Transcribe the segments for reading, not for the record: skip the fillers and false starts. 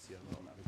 Professionellen Management.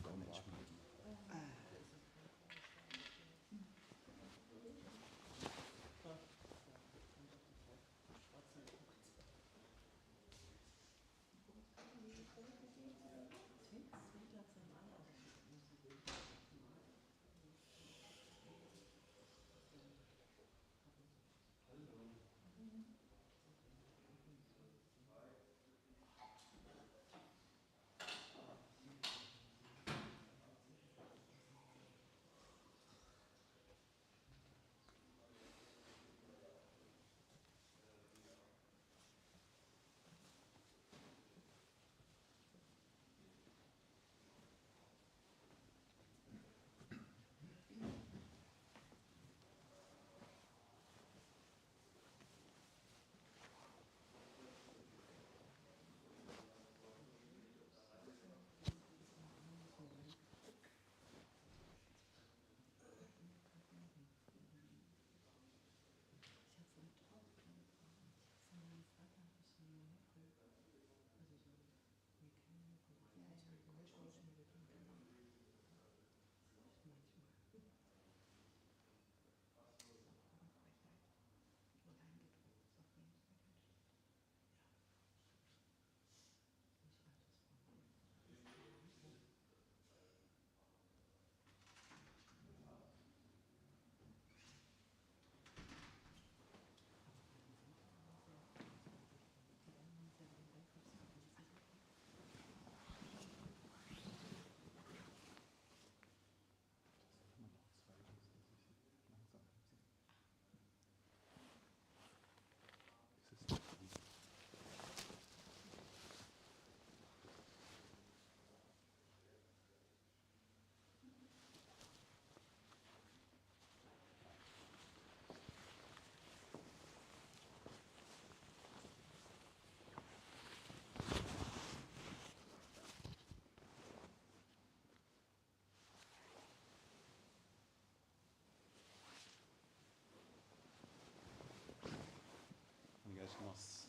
Onegaishimasu.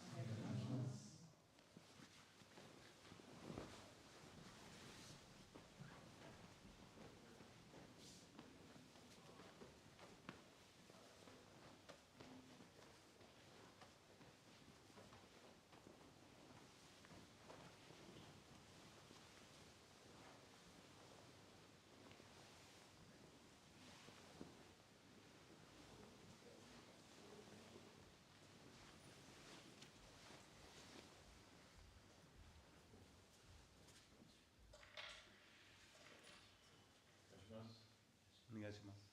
Onegaishimasu.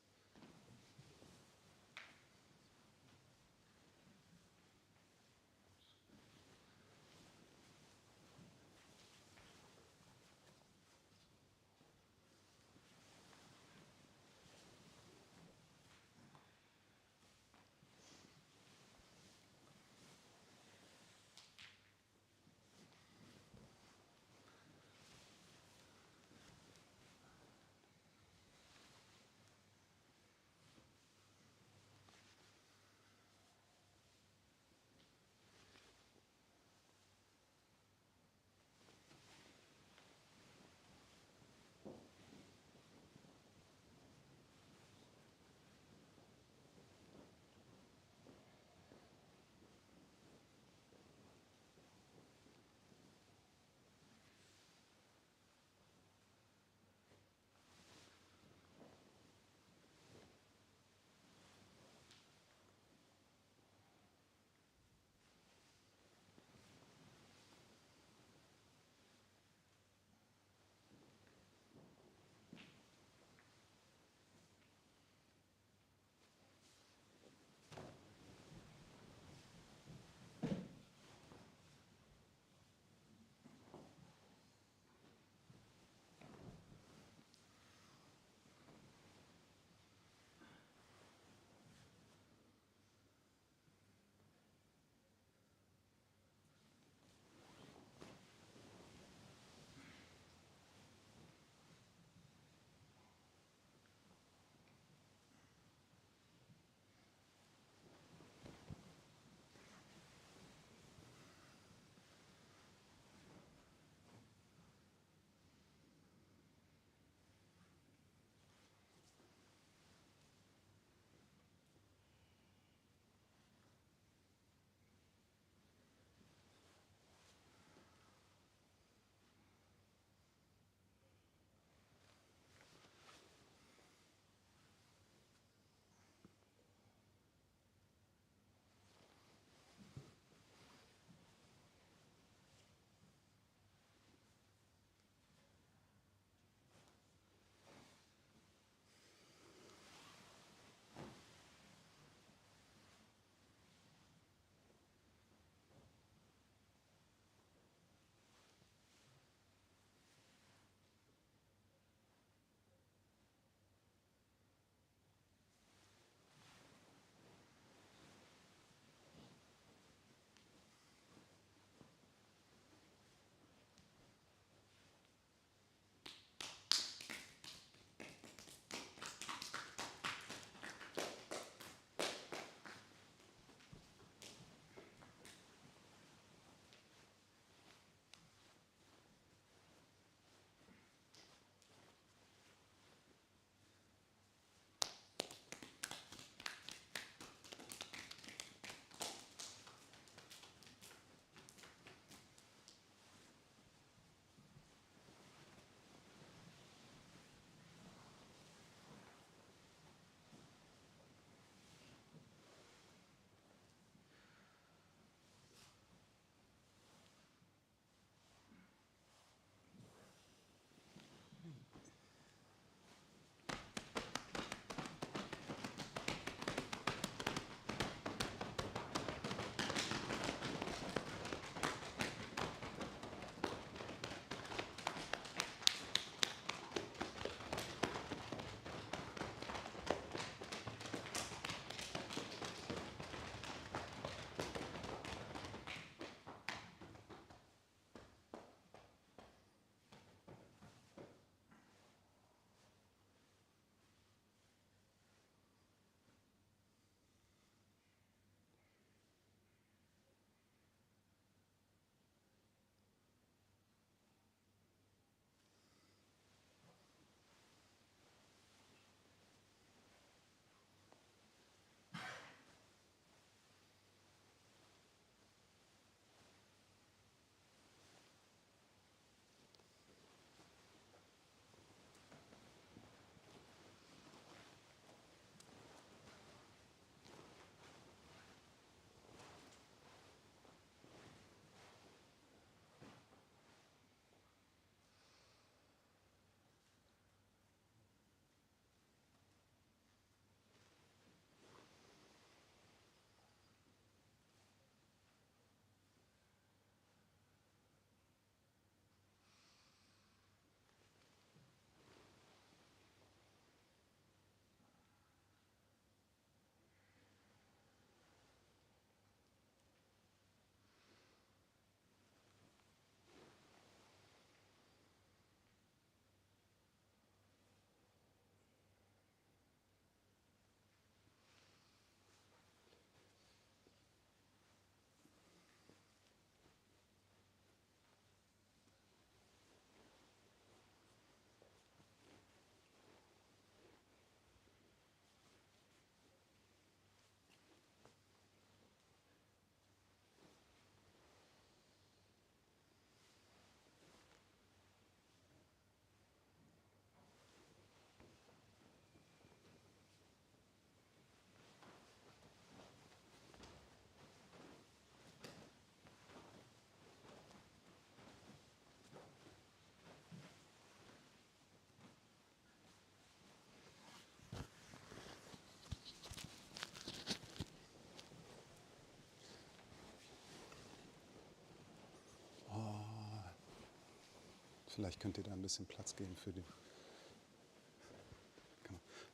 Vielleicht könnt ihr da ein bisschen Platz geben für die.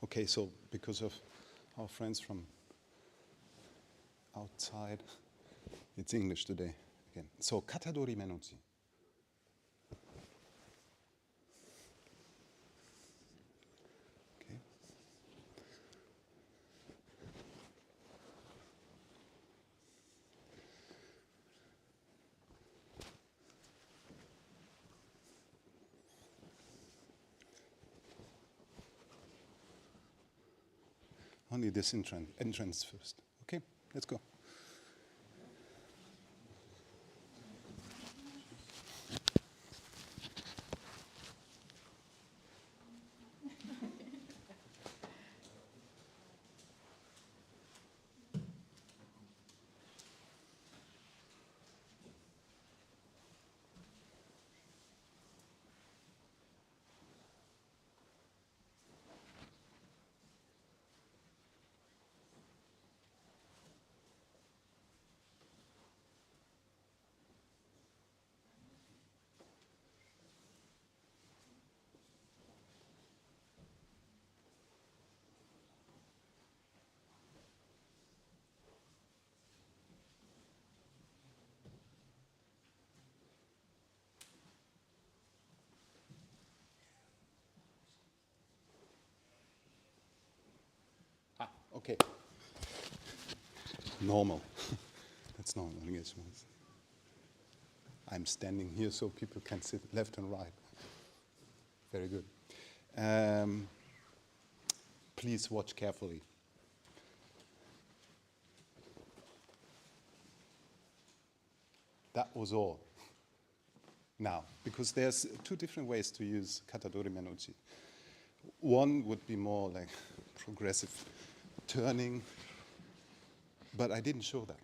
Okay, so because of our friends from outside, it's English today again. So katadori menotsu. Okay. Only this entrance first. Okay, let's go. Okay. Normal. That's normal. I guess. I'm standing here so people can sit left and right. Very good. Please watch carefully. That was all. Now, because there's two different ways to use katadori menotsu. One would be more like progressive turning, but I didn't show that,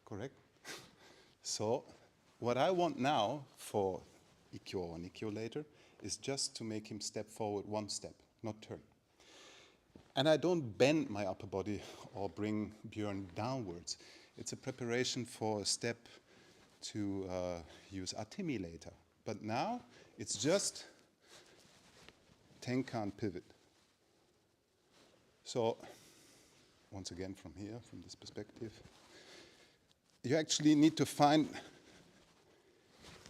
correct? So what I want now for ikkyo or nikkyo later is just to make him step forward one step, not turn. And I don't bend my upper body or bring Björn downwards. It's a preparation for a step to use atemi later. But now it's just tenkan pivot. So once again from here, from this perspective, you actually need to find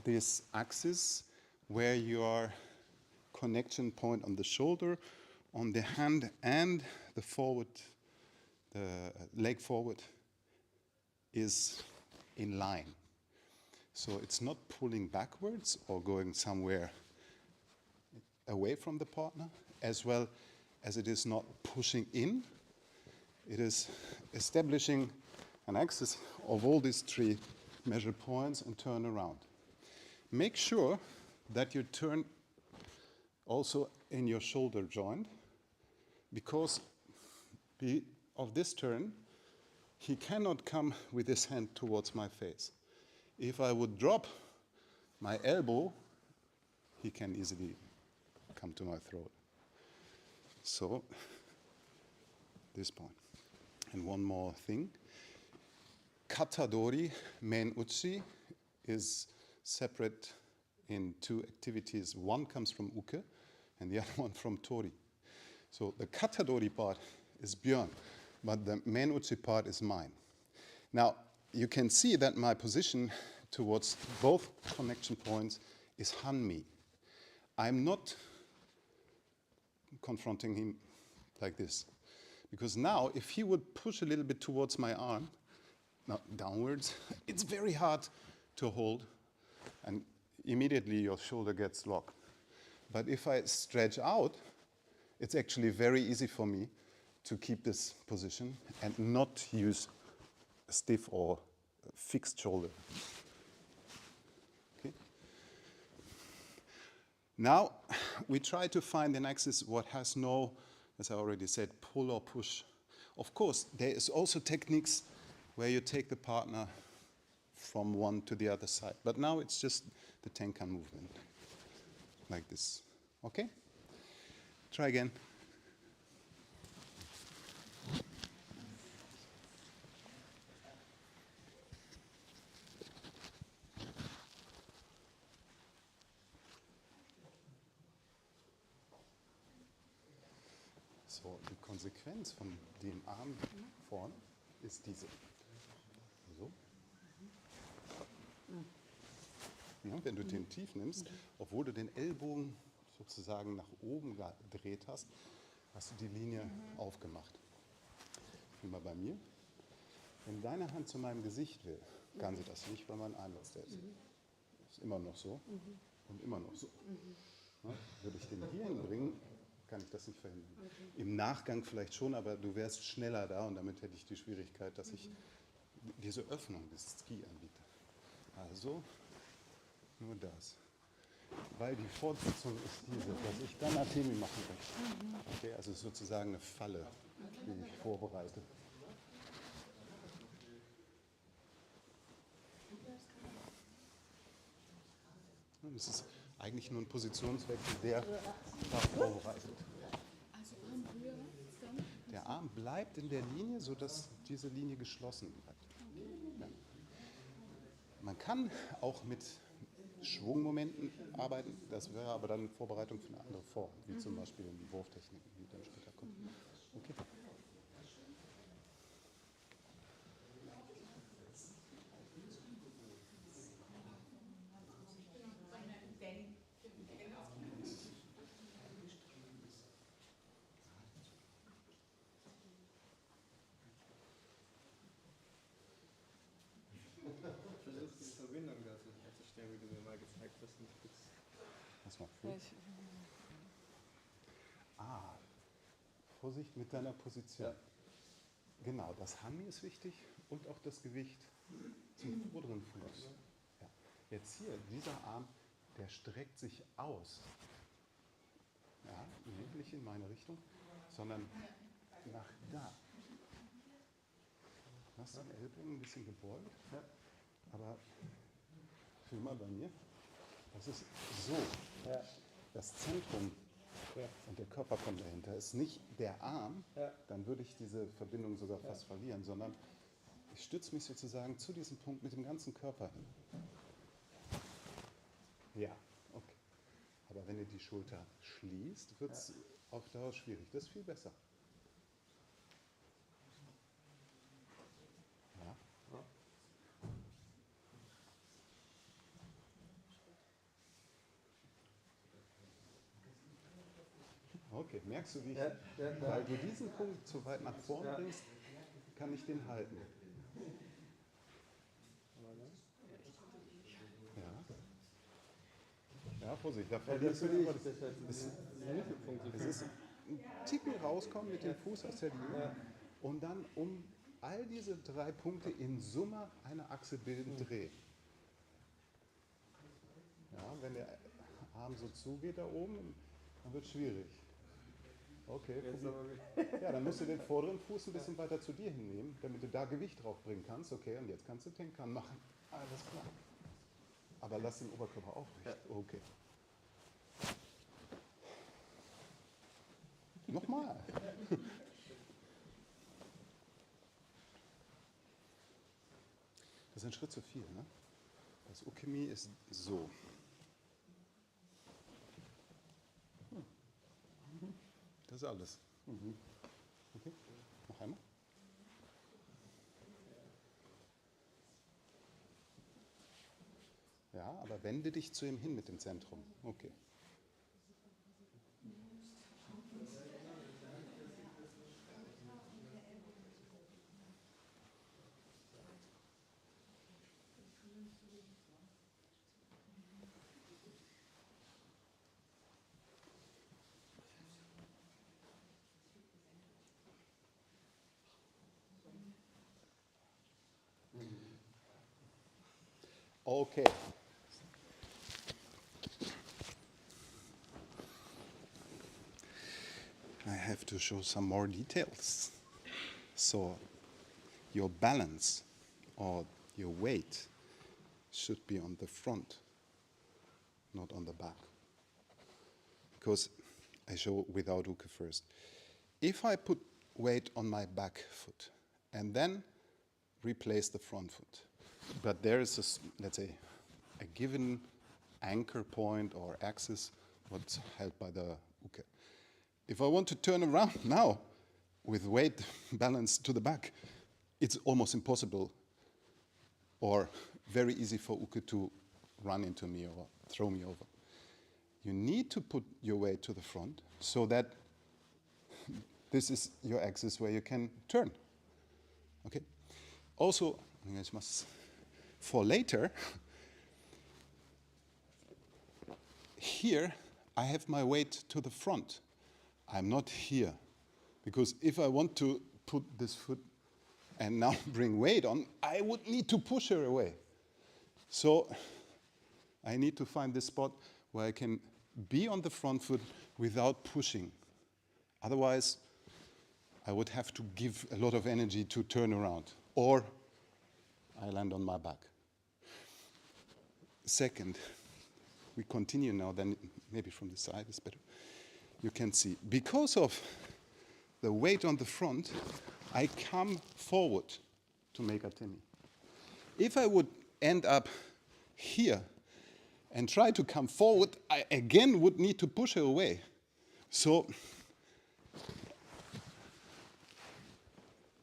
this axis where your connection point on the shoulder, on the hand, and the forward, the leg forward is in line. So it's not pulling backwards or going somewhere away from the partner, as well as it is not pushing in. It is establishing an axis of all these three measure points and turn around. Make sure that you turn also in your shoulder joint, because of this turn, he cannot come with his hand towards my face. If I would drop my elbow, he can easily come to my throat. So, this point. And one more thing. Katadori men-uchi is separate in two activities. One comes from uke and the other one from tori. So the katadori part is Björn, but the men-uchi part is mine. Now, you can see that my position towards both connection points is hanmi. I'm not confronting him like this. Because now, if he would push a little bit towards my arm, now downwards, it's very hard to hold, and immediately your shoulder gets locked. But if I stretch out, it's actually very easy for me to keep this position and not use a stiff or fixed shoulder. Okay. Now, we try to find an axis what has no, as I already said, pull or push. Of course, there is also techniques where you take the partner from one to the other side. But now it's just the tenkan movement, like this. Okay? Try again. So, die Konsequenz von dem Arm vorne ist diese. So. Ja, wenn du den tief nimmst, obwohl du den Ellbogen sozusagen nach oben gedreht hast, hast du die Linie aufgemacht. Wie mal bei mir. Wenn deine Hand zu meinem Gesicht will, kann sie das nicht, weil mein Einsatz der ist immer noch so und immer noch so. Ja, würde ich den hier hinbringen, kann ich das nicht verhindern. Im Nachgang vielleicht schon, aber du wärst schneller da und damit hätte ich die Schwierigkeit, dass ich diese Öffnung des Ski anbiete. Also nur das. Weil die Fortsetzung ist diese, dass ich dann Atemi machen möchte. Okay, also sozusagen eine Falle, die ich vorbereite. Und es ist eigentlich nur ein Positionswechsel, der darauf vorbereitet. Der Arm bleibt in der Linie, sodass diese Linie geschlossen bleibt. Ja. Man kann auch mit Schwungmomenten arbeiten, das wäre aber dann Vorbereitung für eine andere Form, wie zum Beispiel in die Wurftechniken, die dann später kommen. Okay. Versuchst die Verbindung dazu herzustellen, wie du mir mal gezeigt hast. Was macht du? Vorsicht mit deiner Position. Ja. Genau, das Hami ist wichtig und auch das Gewicht zum vorderen Fuß. Ja. Jetzt hier, dieser Arm, der streckt sich aus. Ja, nicht in meine Richtung, sondern nach da. Lass den Ellbogen ein bisschen gebeugt, ja. Aber fühl mal bei mir, das ist so. Ja. Das Zentrum und der Körper kommt dahinter. Ist nicht der Arm, dann würde ich diese Verbindung sogar fast verlieren, sondern ich stütze mich sozusagen zu diesem Punkt mit dem ganzen Körper hin. Ja, okay. Aber wenn ihr die Schulter schließt, wird es auf Dauer schwierig. Das ist viel besser. Ja. Okay, merkst du, wie ich, weil du diesen Punkt zu weit nach vorn bringst, kann ich den halten. Ja, Vorsicht, da verlierst du aber es ist ein Ticken rauskommen mit dem Fuß aus der Linie und dann um all diese 3 Punkte in Summe eine Achse bilden, drehen. Ja, wenn der Arm so zugeht da oben, dann wird es schwierig. Okay, ja, dann musst du den vorderen Fuß ein bisschen weiter zu dir hinnehmen, damit du da Gewicht drauf bringen kannst. Okay, und jetzt kannst du Tenkan machen. Alles klar. Aber lass den Oberkörper aufrecht. Okay. Nochmal. Das ist ein Schritt zu viel, ne? Das Ukemi ist so. Das ist alles. Okay, noch einmal. Ja, aber wende dich zu ihm hin mit dem Zentrum. Okay. Okay. I have to show some more details. So, your balance or your weight should be on the front, not on the back. Because I show without uke first. If I put weight on my back foot and then replace the front foot, but there is, let's say, a given anchor point or axis what's held by the uke. If I want to turn around now with weight balance to the back, it's almost impossible or very easy for Uke to run into me or throw me over. You need to put your weight to the front so that this is your axis where you can turn. Okay. Also, for later, here I have my weight to the front. I'm not here. Because if I want to put this foot and now bring weight on, I would need to push her away. So I need to find this spot where I can be on the front foot without pushing. Otherwise, I would have to give a lot of energy to turn around, or I land on my back. Second, we continue now, then maybe from the side is better. You can see, because of the weight on the front, I come forward to make atemi. If I would end up here and try to come forward, I again would need to push her away. So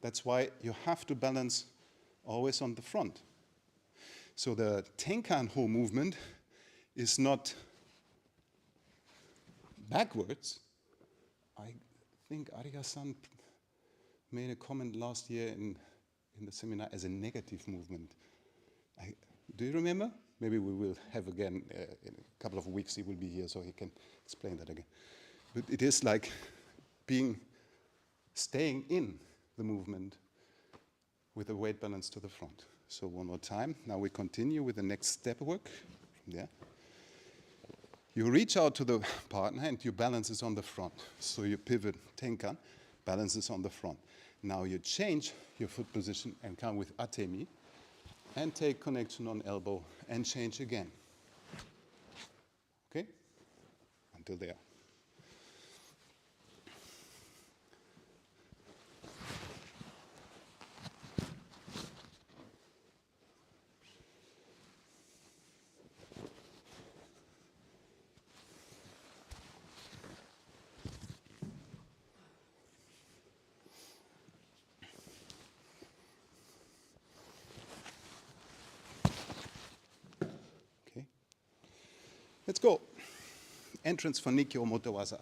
that's why you have to balance always on the front. So the Tenkan-ho movement is not backwards. I think Arya-san made a comment last year in the seminar as a negative movement. Do you remember? Maybe we will have again, in a couple of weeks he will be here so he can explain that again. But it is like staying in the movement with the weight balance to the front. So one more time. Now we continue with the next step work from there. You reach out to the partner and your balance is on the front. So you pivot Tenkan, balance is on the front. Now you change your foot position and come with atemi and take connection on elbow and change again. Okay? Until there. Let's go. Entrance for Nikyo Motowaza.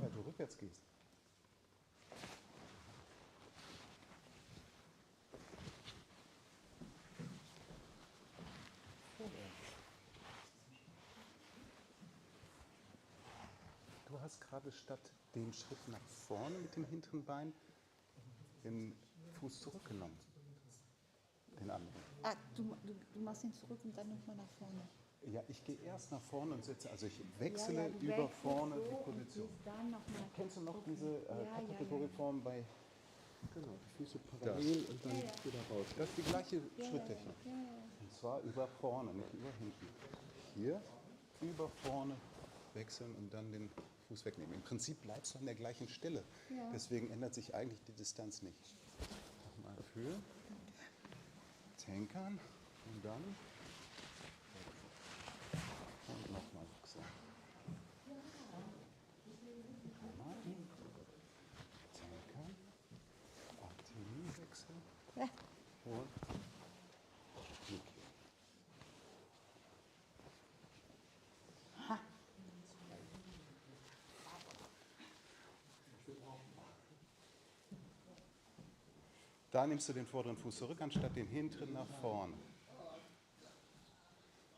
Weil du rückwärts gehst. Du hast gerade statt dem Schritt nach vorne mit dem hinteren Bein den Fuß zurückgenommen. Den anderen. Du machst ihn zurück und dann nochmal nach vorne. Ja, ich gehe erst nach vorne und setze, also ich wechsle Ja, du über wechselst vorne so die und Position. gehst dann nochmal. Kennst du noch Okay. diese Kategorie-Form bei... Genau, die Füße parallel und dann wieder raus. Das ist die gleiche Schritttechnik. Und zwar über vorne, nicht über hinten. Hier, über vorne wechseln und dann den Fuß wegnehmen. Im Prinzip bleibst du an der gleichen Stelle. Ja. Deswegen ändert sich eigentlich die Distanz nicht. Nochmal für Tankern und dann und nochmal wechseln. Einmal Tankern, Arterienwechsel Ja. und Nick. Da nimmst du den vorderen Fuß zurück, anstatt den hinteren nach vorne.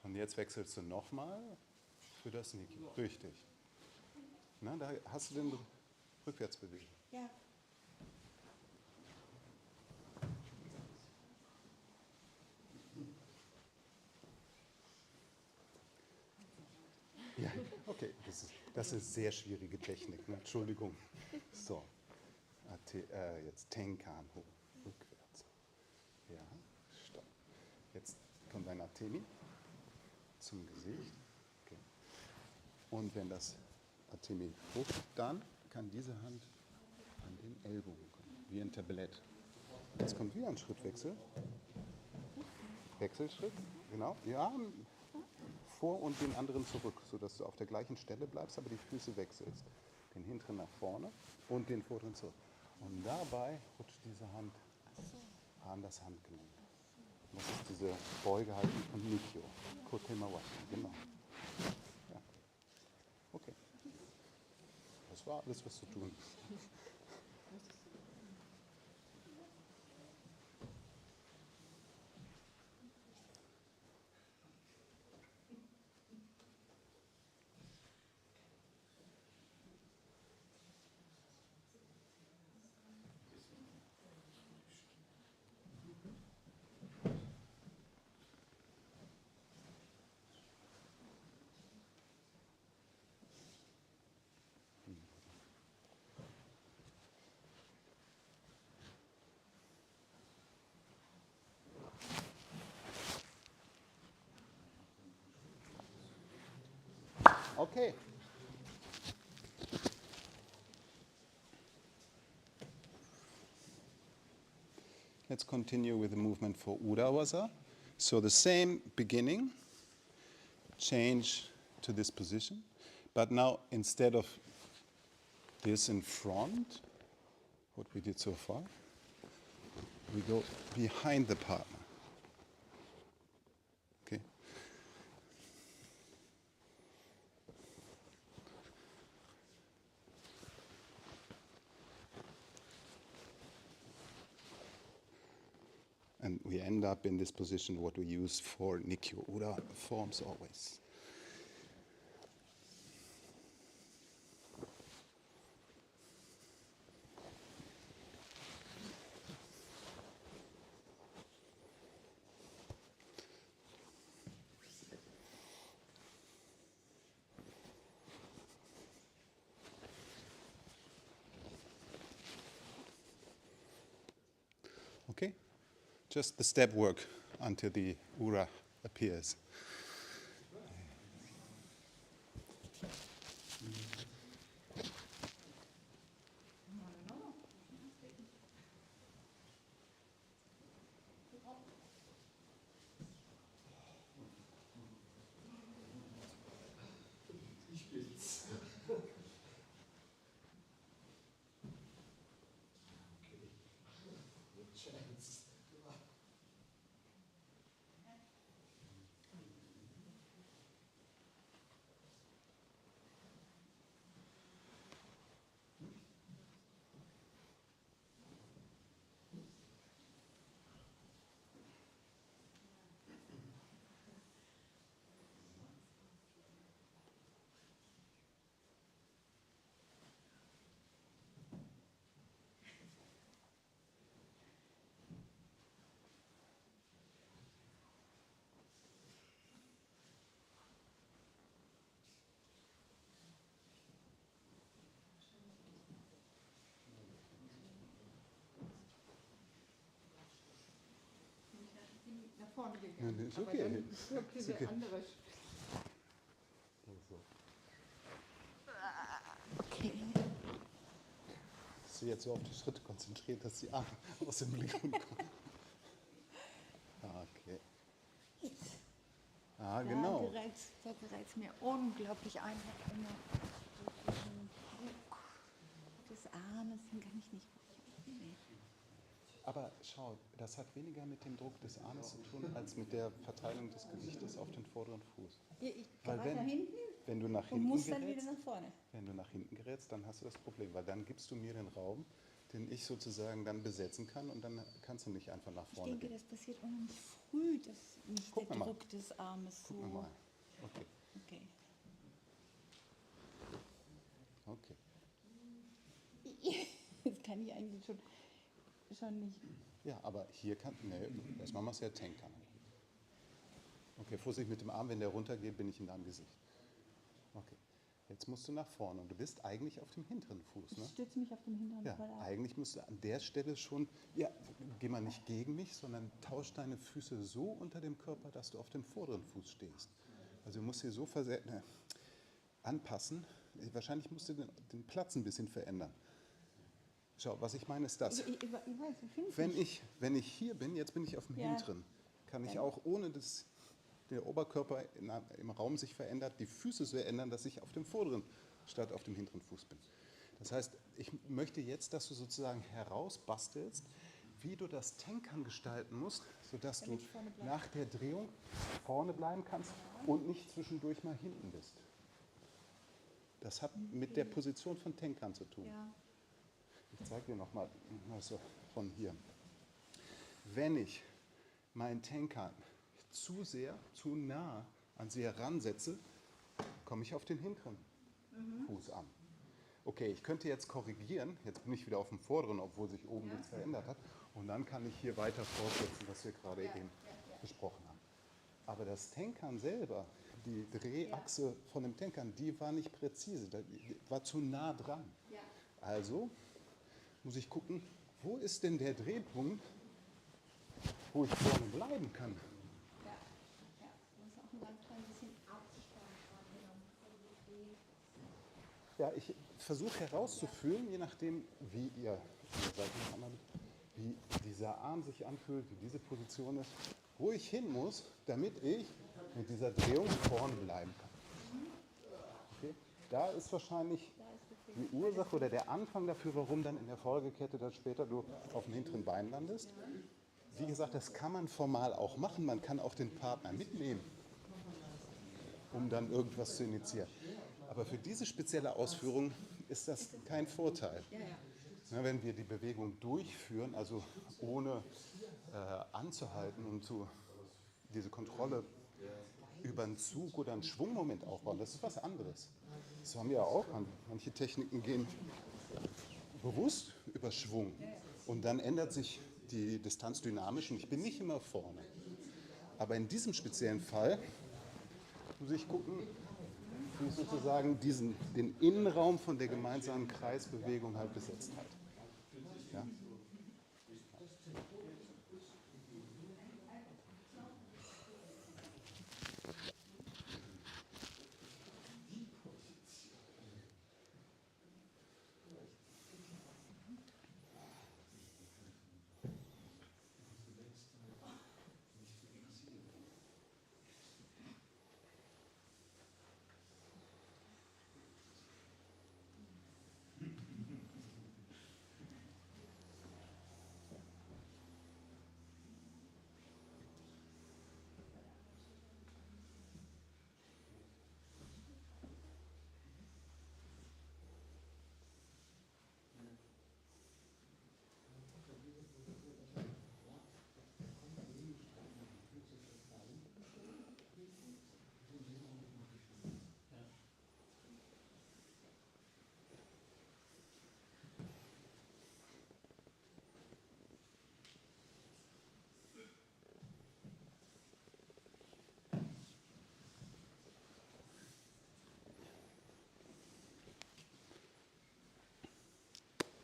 Und jetzt wechselst du nochmal für das Niki. Richtig. Na, da hast du den Rückwärtsbewegung. Ja. Ja, okay. Das ist sehr schwierige Technik. Ne? Entschuldigung. So. Jetzt Tenkan hoch. Rückwärts. Ja, stopp. Jetzt kommt dein Atemi zum Gesicht. Okay. Und wenn das Atemi hoch, dann kann diese Hand an den Ellbogen kommen, wie ein Tablett. Jetzt kommt wieder ein Schrittwechsel. Wechselschritt, genau. Ja, vor und den anderen zurück, sodass du auf der gleichen Stelle bleibst, aber die Füße wechselst. Den hinteren nach vorne und den vorderen zurück. Und dabei rutscht diese Hand an das Handgelenk. Und das ist diese Beugehaltung von Nikyo. Kotemawashi, genau. Ja. Okay. Das war alles, was zu tun ist. Okay. Let's continue with the movement for Urawaza. So the same beginning, change to this position, but now instead of this in front, what we did so far, we go behind the partner. Okay? And we end up in this position, what we use for Nikyo Ura forms always. Okay? Just the step work until the Ura appears. nach vorne gegangen. Nee, ist Aber okay. dann wirkt diese okay. andere. Okay. Ich sehe jetzt so auf die Schritte konzentriert, dass die Arme aus dem Blickpunkt kommen. Okay. Jetzt. Genau. Da gerät es mir unglaublich ein. Immer durch diesen Druck des Armes, den kann ich nicht. Nee. Aber schau, das hat weniger mit dem Druck des Armes zu tun, als mit der Verteilung des Gewichtes auf den vorderen Fuß. Ich Weil gehe weiter hinten wenn du nach und hinten muss dann wieder gerätst, nach vorne. wenn du nach hinten gerätst, dann hast du das Problem, weil dann gibst du mir den Raum, den ich sozusagen dann besetzen kann und dann kannst du nicht einfach nach Ich vorne denke, gehen. das passiert unheimlich früh, dass nicht Gucken der wir mal. Druck des Armes so. Gucken wir mal. Okay, Okay. okay. Jetzt kann ich eigentlich schon nicht. Ja, aber hier kann, ne, erstmal machst du ja Tenkan. Okay, Vorsicht mit dem Arm, wenn der runtergeht, bin ich in deinem Gesicht. Okay, jetzt musst du nach vorne und du bist eigentlich auf dem hinteren Fuß, ne? Ich stütze mich auf dem hinteren Ja, voll ab. eigentlich musst du an der Stelle schon, ja, geh mal nicht gegen mich, sondern tausch deine Füße so unter dem Körper, dass du auf dem vorderen Fuß stehst. Also du musst hier so anpassen. Wahrscheinlich musst du den Platz ein bisschen verändern. Schau, was ich meine ist das. Ich weiß, wie finde Wenn ich hier bin, jetzt bin ich auf dem Ja. hinteren, kann ich auch, ohne dass der Oberkörper im Raum sich verändert, die Füße so ändern, dass ich auf dem vorderen statt auf dem hinteren Fuß bin. Das heißt, ich möchte jetzt, dass du sozusagen herausbastelst, wie du das Tenkan gestalten musst, sodass du Damit ich vorne bleibe. nach der Drehung vorne bleiben kannst und nicht zwischendurch mal hinten bist. Das hat mit der Position von Tenkan zu tun. Ja. Ich zeige dir nochmal so von hier. Wenn ich meinen Tenkan zu sehr, zu nah an sie heransetze, komme ich auf den hinteren Fuß an. Okay, ich könnte jetzt korrigieren. Jetzt bin ich wieder auf dem vorderen, obwohl sich oben nichts verändert hat. Und dann kann ich hier weiter fortsetzen, was wir gerade eben besprochen haben. Aber das Tenkan selber, die Drehachse von dem Tenkan, die war nicht präzise, die war zu nah dran. Also muss ich gucken, wo ist denn der Drehpunkt, wo ich vorne bleiben kann. Ja. Du musst auch ein ganz klein bisschen Abstand haben. Ja, ich versuche herauszufühlen, je nachdem, wie ihr seid, wie dieser Arm sich anfühlt, wie diese Position ist, wo ich hin muss, damit ich mit dieser Drehung vorne bleiben kann. Okay? Da ist wahrscheinlich die Ursache oder der Anfang dafür, warum dann in der Folgekette dann später du auf dem hinteren Bein landest. Wie gesagt, das kann man formal auch machen. Man kann auch den Partner mitnehmen, um dann irgendwas zu initiieren. Aber für diese spezielle Ausführung ist das kein Vorteil. Ja, wenn wir die Bewegung durchführen, also ohne anzuhalten und diese Kontrolle über einen Zug oder einen Schwungmoment aufbauen, das ist was anderes. Das haben wir ja auch. Manche Techniken gehen bewusst über Schwung. Und dann ändert sich die Distanz dynamisch und ich bin nicht immer vorne. Aber in diesem speziellen Fall muss ich gucken, wie ich sozusagen den Innenraum von der gemeinsamen Kreisbewegung halt besetzt hat. Ja?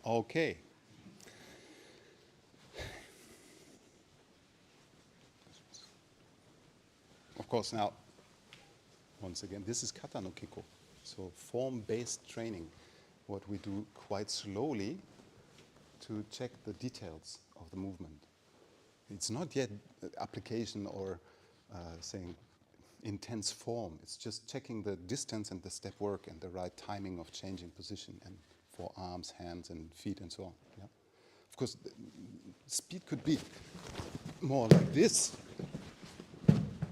Okay. course, now, once again, this is kata no kiko. So form-based training, what we do quite slowly to check the details of the movement. It's not yet application or saying intense form. It's just checking the distance and the step work and the right timing of changing position and for arms, hands, and feet and so on. Yeah? Of course, speed could be more like this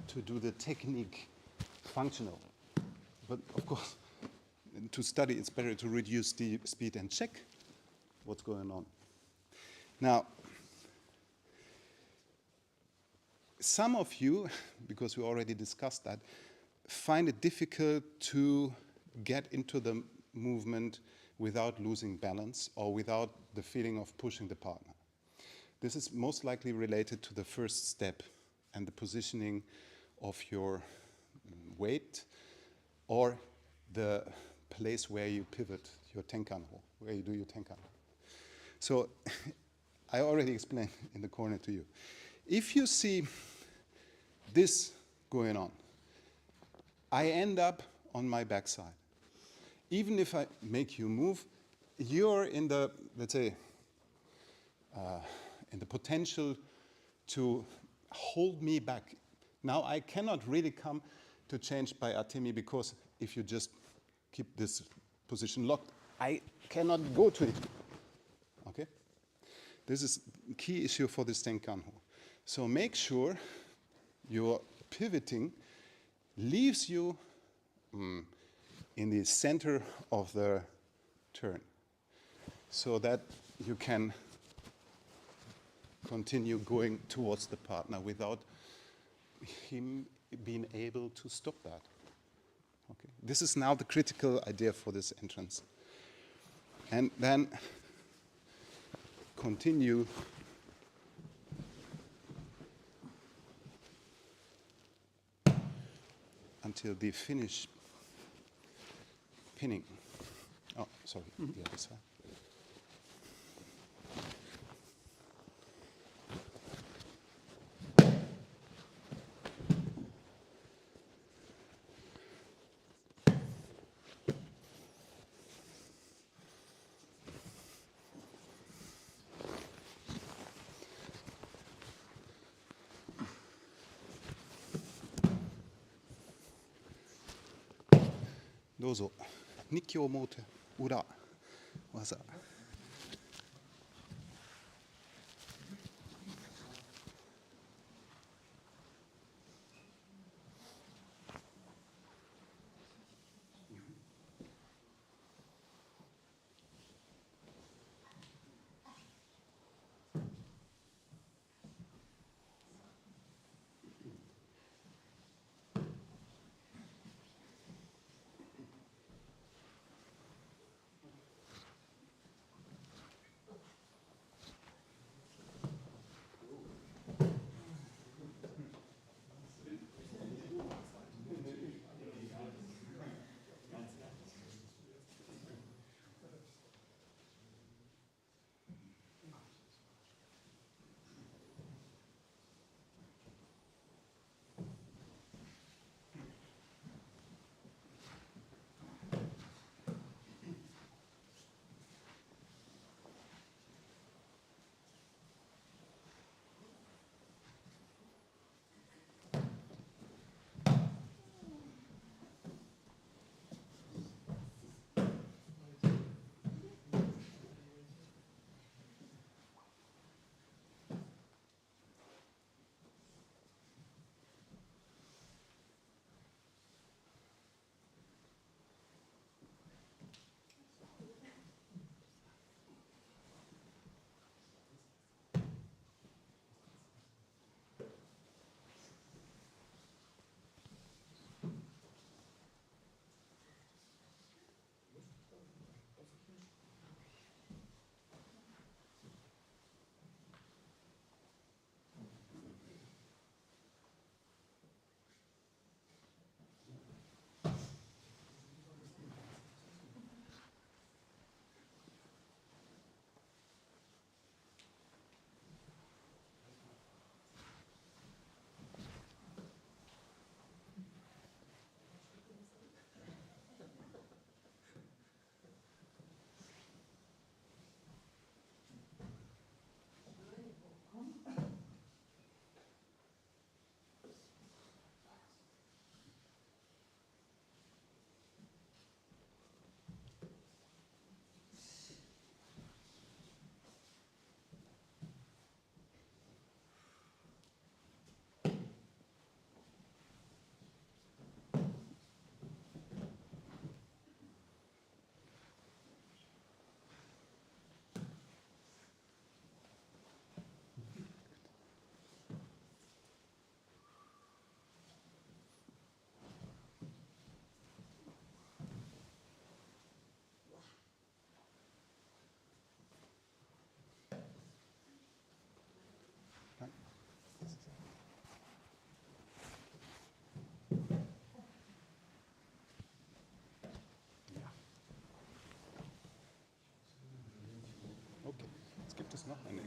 to do the technique functional. But of course, to study, it's better to reduce the speed and check what's going on. Now, some of you, because we already discussed that, find it difficult to get into the movement without losing balance or without the feeling of pushing the partner. This is most likely related to the first step and the positioning of your weight or the place where you pivot your tenkan-ho, where you do your tenkan-ho. So I already explained in the corner to you. If you see this going on, I end up on my backside. Even if I make you move, you're in the, let's say, in the potential to hold me back. Now I cannot really come to change by atemi because if you just keep this position locked, I cannot go to it. Okay? This is a key issue for this tenkan-ho. So make sure your pivoting leaves you in the center of the turn so that you can continue going towards the partner without him being able to stop that. Okay. This is now the critical idea for this entrance. And then continue until the finish pinning. Oh, sorry, the other side. どうぞ日記を持て裏技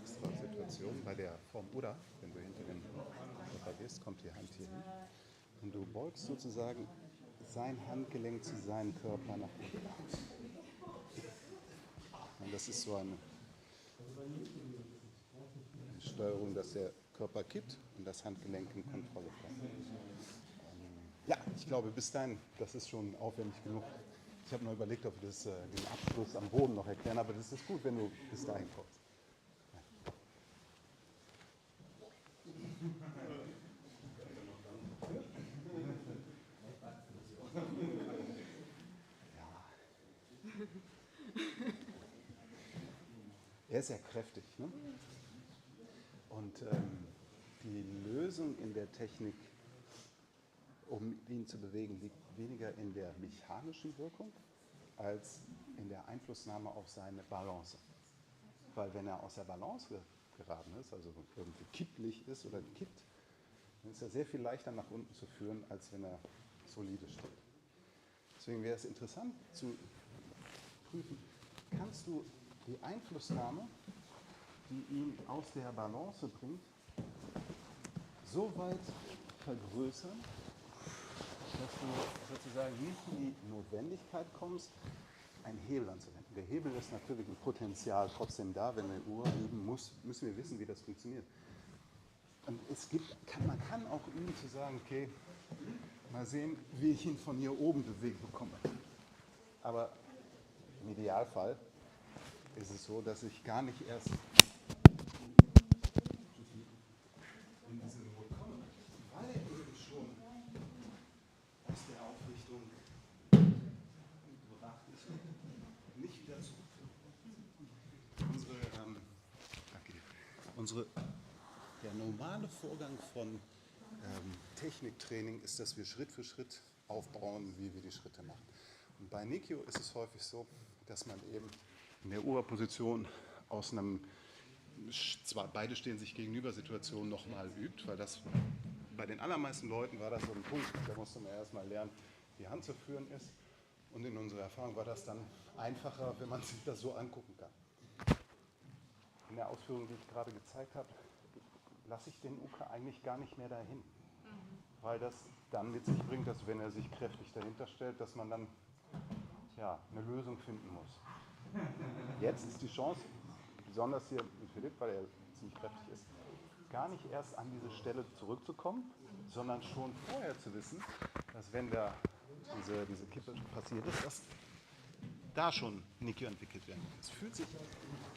extra Situation. Bei der Form Ura, wenn du hinter den Körper gehst, kommt die Hand hier hin. Und du beugst sozusagen sein Handgelenk zu seinem Körper nach unten. Und das ist so eine Steuerung, dass der Körper kippt und das Handgelenk in Kontrolle bleibt. Ja, ich glaube, bis dahin, das ist schon aufwendig genug. Ich habe noch überlegt, ob wir den Abschluss am Boden noch erklären, aber das ist gut, wenn du bis dahin kommst. Er ist sehr kräftig. Ne? Und die Lösung in der Technik, um ihn zu bewegen, liegt weniger in der mechanischen Wirkung als in der Einflussnahme auf seine Balance. Weil wenn er aus der Balance geraten ist, also irgendwie kipplich ist oder kippt, dann ist er sehr viel leichter nach unten zu führen, als wenn er solide steht. Deswegen wäre es interessant zu prüfen, kannst du die Einflussnahme, die ihn aus der Balance bringt, so weit vergrößern, dass du sozusagen nicht in die Notwendigkeit kommst, einen Hebel anzuwenden. Der Hebel ist natürlich ein Potenzial trotzdem da, wenn eine Uhr üben muss, müssen wir wissen, wie das funktioniert. Und man kann auch üben zu sagen, okay, mal sehen, wie ich ihn von hier oben bewegt bekomme. Aber im Idealfall ist es so, dass ich gar nicht erst in diese Not komme, weil eben schon aus der Aufrichtung gebracht ist und nicht wieder zurückführen. Der normale Vorgang von Techniktraining ist, dass wir Schritt für Schritt aufbauen, wie wir die Schritte machen. Und bei Nikio ist es häufig so, dass man eben in der Oberposition aus einem beide stehen sich gegenüber Situation nochmal übt, weil das bei den allermeisten Leuten war das so ein Punkt, da musste man erstmal lernen, die Hand zu führen ist. Und in unserer Erfahrung war das dann einfacher, wenn man sich das so angucken kann. In der Ausführung, die ich gerade gezeigt habe, lasse ich den Uke eigentlich gar nicht mehr dahin. Weil das dann mit sich bringt, dass wenn er sich kräftig dahinter stellt, dass man dann eine Lösung finden muss. Jetzt ist die Chance, besonders hier mit Philipp, weil er ziemlich kräftig ist, gar nicht erst an diese Stelle zurückzukommen, sondern schon vorher zu wissen, dass wenn da diese Kippe passiert ist, dass da schon Nikio entwickelt werden. Es fühlt sich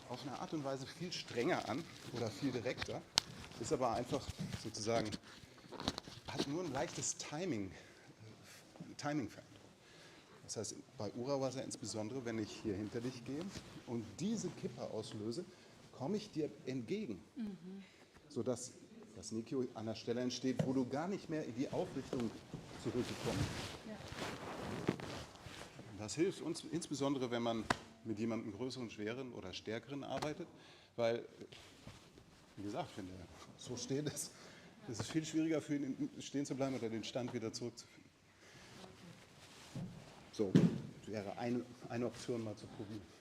auf eine Art und Weise viel strenger an oder viel direkter, ist aber einfach sozusagen, hat nur ein leichtes Timing-Veränderung. Das heißt, bei Urawaza insbesondere, wenn ich hier hinter dich gehe und diese Kippe auslöse, komme ich dir entgegen, sodass das Nikio an der Stelle entsteht, wo du gar nicht mehr in die Aufrichtung zurückgekommen bist. Ja. Das hilft uns insbesondere, wenn man mit jemandem größeren, schweren oder stärkeren arbeitet, weil, wie gesagt, wenn der so steht, ist es viel schwieriger für ihn stehen zu bleiben oder den Stand wieder zurückzufinden. So, wäre eine Option mal zu probieren.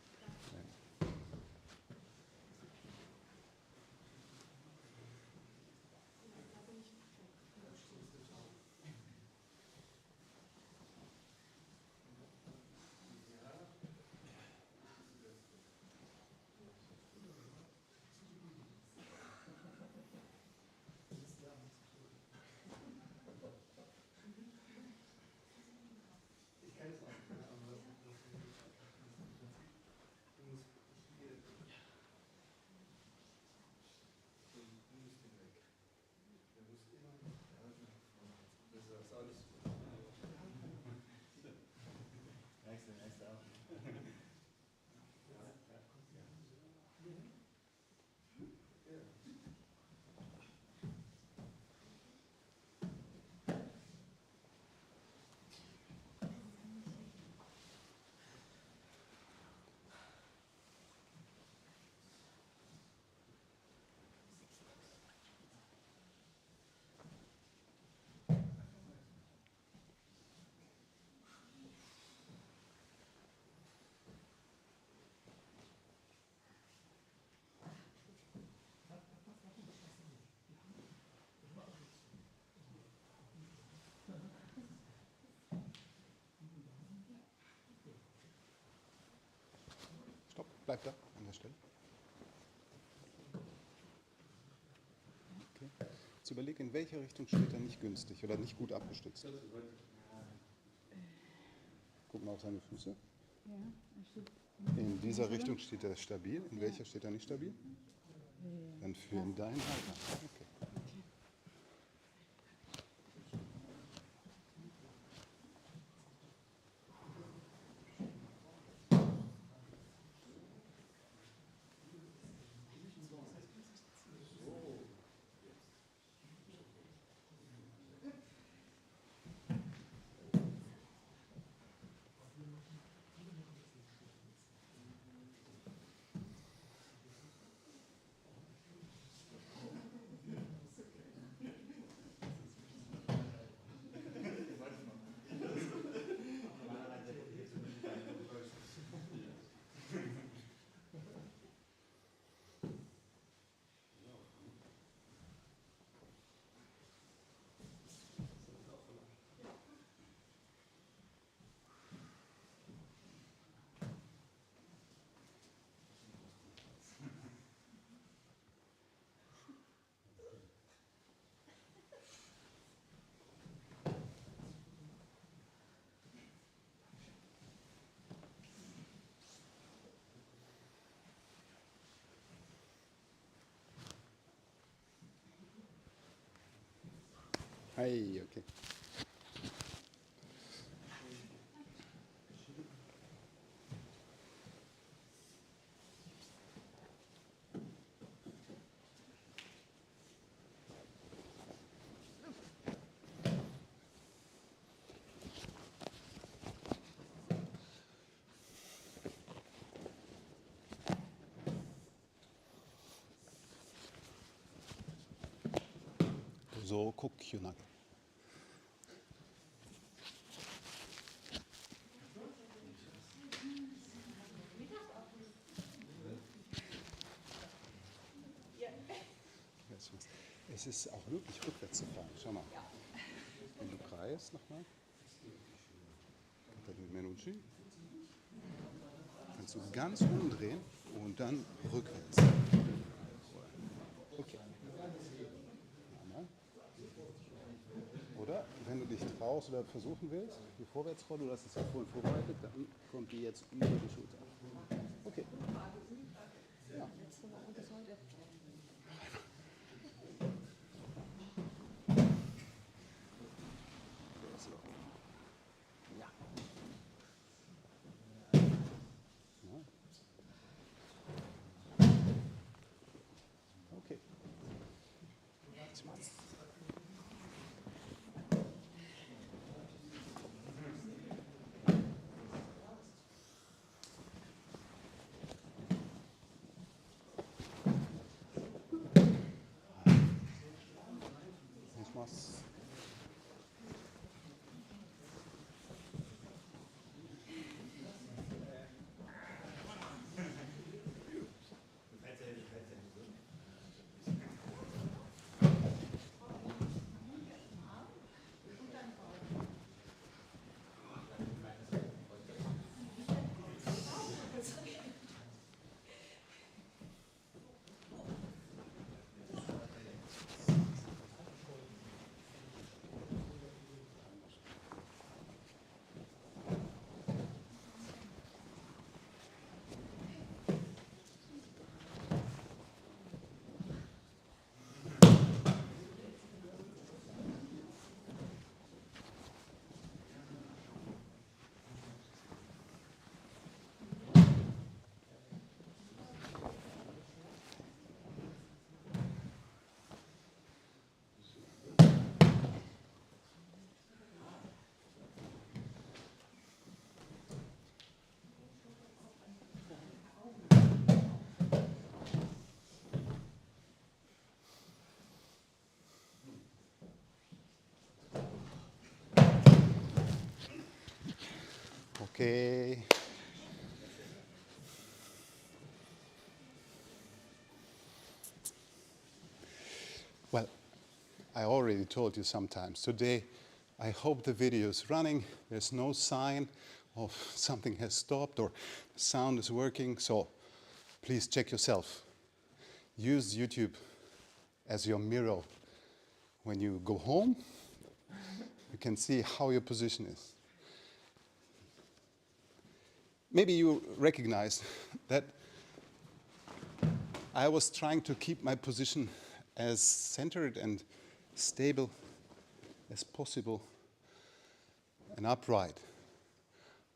Bleib da an der Stelle. Okay. Jetzt überleg, in welcher Richtung steht er nicht günstig oder nicht gut abgestützt. Guck mal auf seine Füße. Ja, er steht In dieser Richtung steht er stabil. In welcher steht er nicht stabil? Dann für in dein Alter. Okay. Hey, okay. So, guck, Hyunage. Es ist auch möglich, rückwärts zu fahren. Schau mal. Wenn du kreist nochmal, Menucci, kannst du ganz umdrehen und dann rückwärts. Okay. Nochmal. Oder wenn du dich traust oder versuchen willst, die Vorwärtsrolle, du hast es ja vorhin vorbereitet, dann kommt die jetzt über die Schulter. Okay. Ja. Okay. Jetzt mach's. Jetzt mach's. Okay. Well, I already told you sometimes. Today, I hope the video is running. There's no sign of something has stopped or the sound is working. So please check yourself. Use YouTube as your mirror. When you go home, you can see how your position is. Maybe you recognize that I was trying to keep my position as centered and stable as possible and upright.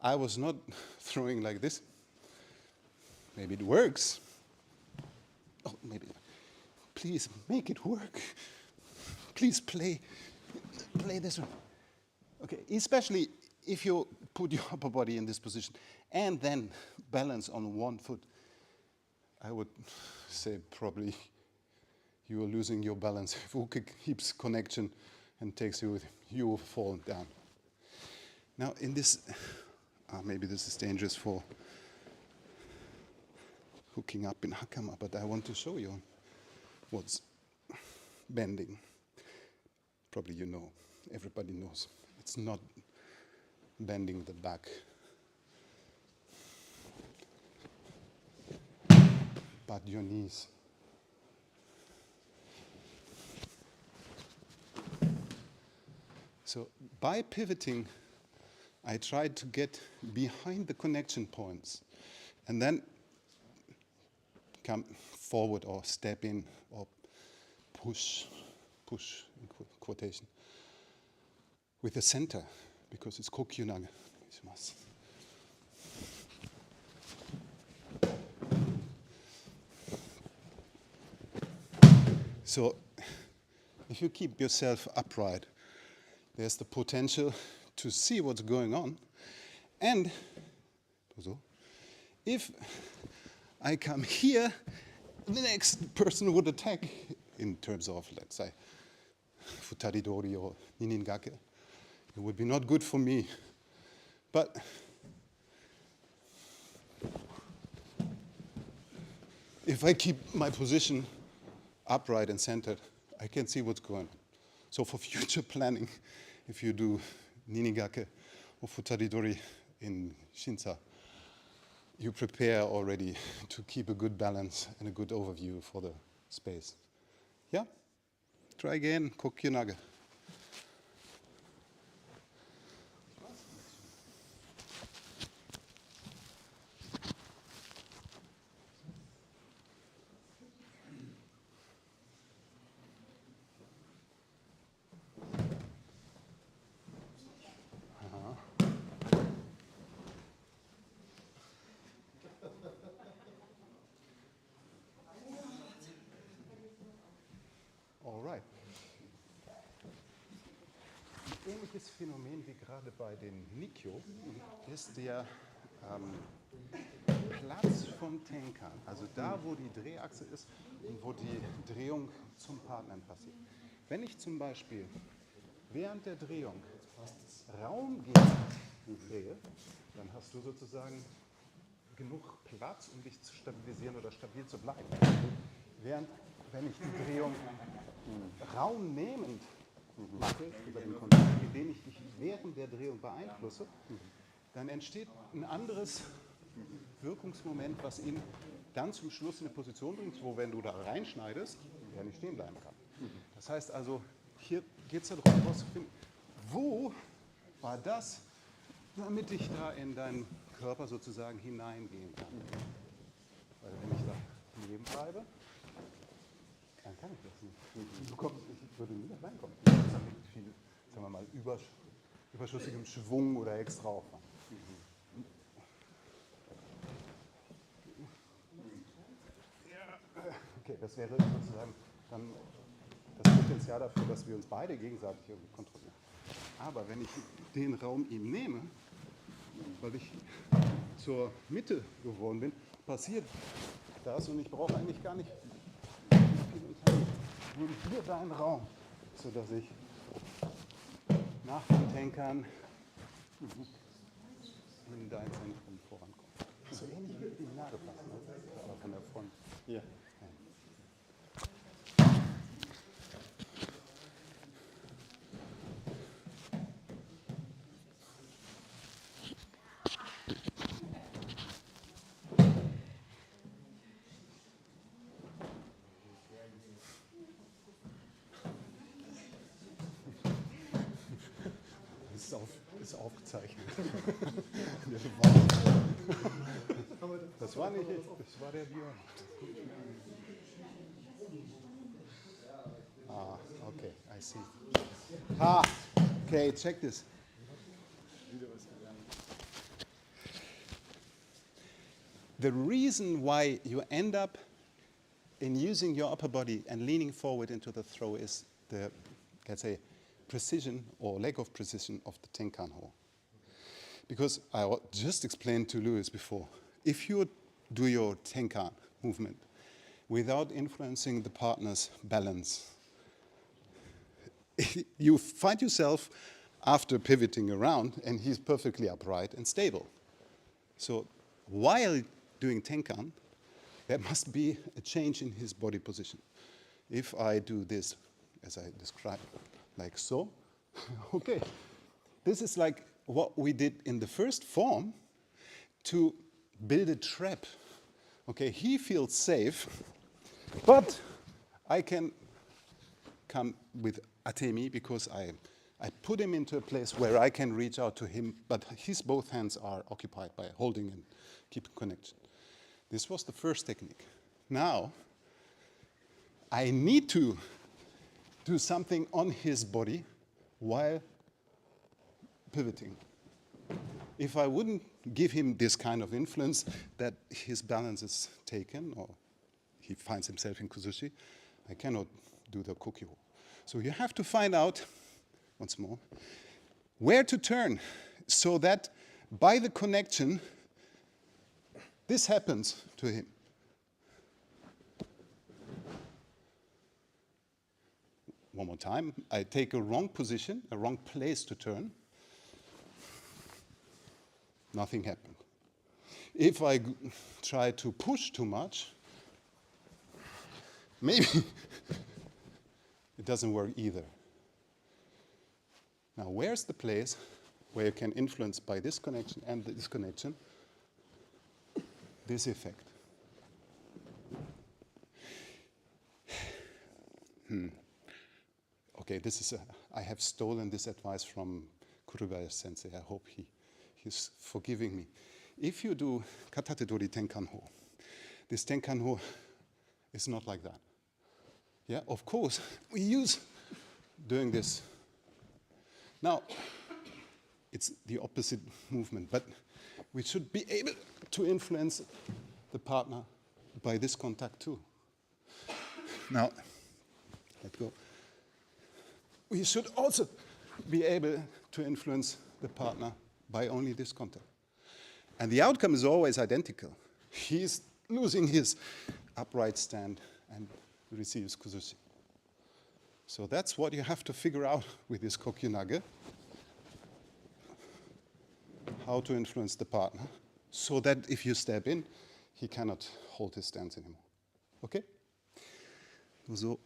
I was not throwing like this. Maybe it works. Oh, maybe. Please make it work. Please play this one. Okay, especially if you put your upper body in this position and then balance on one foot. I would say probably you are losing your balance. If Uke keeps connection and takes you with him, you will fall down. Now in this, maybe this is dangerous for hooking up in Hakama, but I want to show you what's bending. Probably you know, everybody knows. It's not bending the back, but your knees. So by pivoting, I tried to get behind the connection points and then come forward or step in or push in quotation, with the center, because it's kokyunage. So if you keep yourself upright, there's the potential to see what's going on. And if I come here, the next person would attack in terms of, let's say, futaridori or niningake. It would be not good for me. But if I keep my position upright and centered, I can see what's going on. So for future planning, if you do ninigake or futaridori in Shinsa, you prepare already to keep a good balance and a good overview for the space. Yeah? Try again, kokyunage. Alright. Ein ähnliches Phänomen wie gerade bei den Nikyo ist der Platz vom Tenkan, also da, wo die Drehachse ist und wo die Drehung zum Partnern passiert. Wenn ich zum Beispiel während der Drehung Raum drehe, dann hast du sozusagen genug Platz, um dich zu stabilisieren oder stabil zu bleiben. Während, wenn ich die Drehung raumnehmend mache, über den Kontakt, indem ich dich während der Drehung beeinflusse, dann entsteht ein anderes Wirkungsmoment, was ihn dann zum Schluss in eine Position bringt, wo, wenn du da reinschneidest, er nicht stehen bleiben kann. Das heißt also, hier geht es darum, herauszufinden, wo war das, damit ich da in deinen Körper sozusagen hineingehen kann. Weil wenn ich da neben bleibe, dann kann ich das nicht. Ich würde nie da reinkommen. Das ist mit viel, sagen wir mal, überschüssigem Schwung oder extra Aufwand. Okay, das wäre sozusagen dann das Potenzial dafür, dass wir uns beide gegenseitig irgendwie kontrollieren. Aber wenn ich den Raum ihm nehme, weil ich zur Mitte geworden bin, passiert das und ich brauche eigentlich gar nicht viel unternehmen. Nur hier deinen Raum, sodass ich nach dem Tankern in dein Zentrum vorankomme. So ähnlich wie die Nase passen, aber von der Front. Ja. ist aufgezeichnet. Das war nicht ich, das war der Björn. Ah, okay, I see. Ah, okay, check this. The reason why you end up in using your upper body and leaning forward into the throw is the, let's say, precision or lack of precision of the tenkan ho. Because I just explained to Louis before, if you do your tenkan movement without influencing the partner's balance, you find yourself after pivoting around and he's perfectly upright and stable. So while doing tenkan, there must be a change in his body position. If I do this, as I described, like so, okay, this is like what we did in the first form to build a trap. Okay, he feels safe, but I can come with atemi because I put him into a place where I can reach out to him, but his both hands are occupied by holding and keeping connection. This was the first technique. Now, I need to do something on his body while pivoting. If I wouldn't give him this kind of influence that his balance is taken or he finds himself in kuzushi, I cannot do the kokyo. So you have to find out, once more, where to turn so that by the connection, this happens to him. One more time, I take a wrong position, a wrong place to turn. Nothing happened. If I try to push too much, maybe it doesn't work either. Now, where's the place where you can influence by this connection and this connection this effect? Okay, this is I have stolen this advice from Kurubayashi sensei. I hope he's forgiving me. If you do katate dori tenkan ho, this tenkan ho is not like that. Yeah, of course, we use doing this. Now, it's the opposite movement, but we should be able to influence the partner by this contact too. Now, let go. We should also be able to influence the partner by only this contact. And the outcome is always identical. He's losing his upright stand and receives kuzushi. So that's what you have to figure out with this kokyunage, how to influence the partner, so that if you step in, he cannot hold his stance anymore. Okay? So.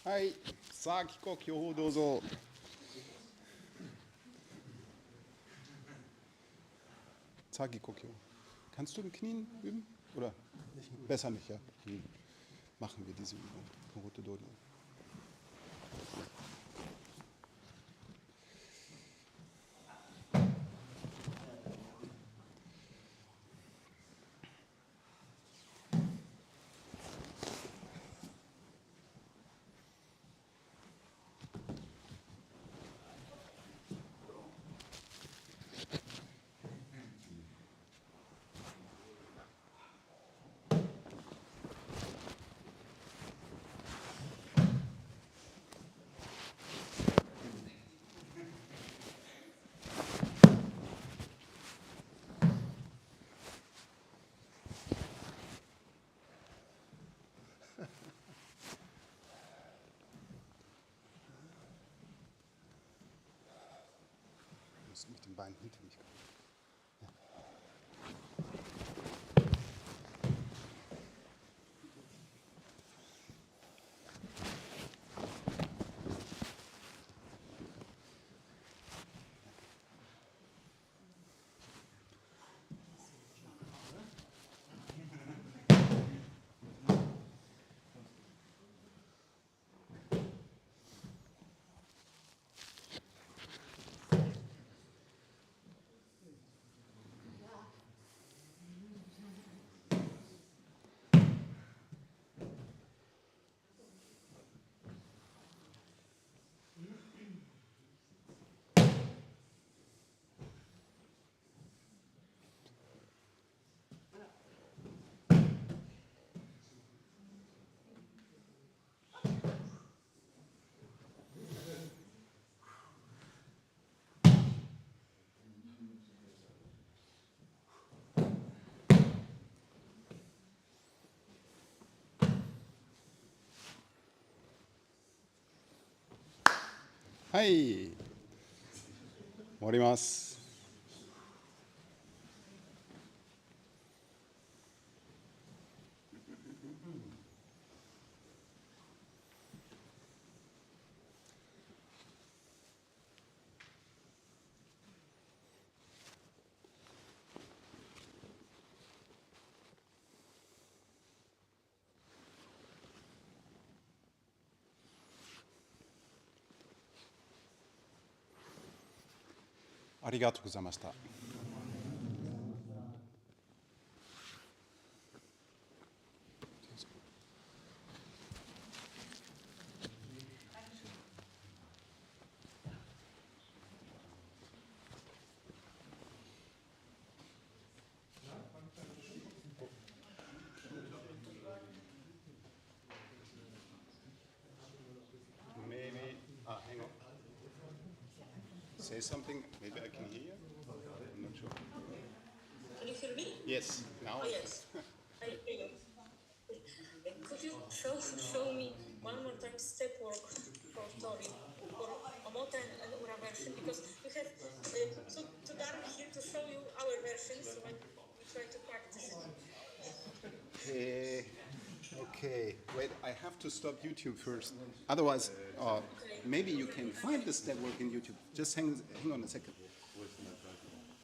はい、さあ、帰国をどうぞ。Zagi Kokyo. Kannst du in Knien üben? Oder? Besser nicht, ja. Machen wir diese Übung. Rote Dodi. Ich muss mit den Beinen hinter mich kommen. Hi. 終わります。ありがとうございました。Maybe, hang on. Say something, maybe I can hear you. I'm not sure. Can you hear me? Yes, now. Oh, yes. I hear you. Could you show me one more time step work for Tori, for Omote and Ura version? Because we have too dark here to show you our version, so we try to practice it. Okay, wait, I have to stop YouTube first. Otherwise, maybe you can find the step work in YouTube. Just hang on a second.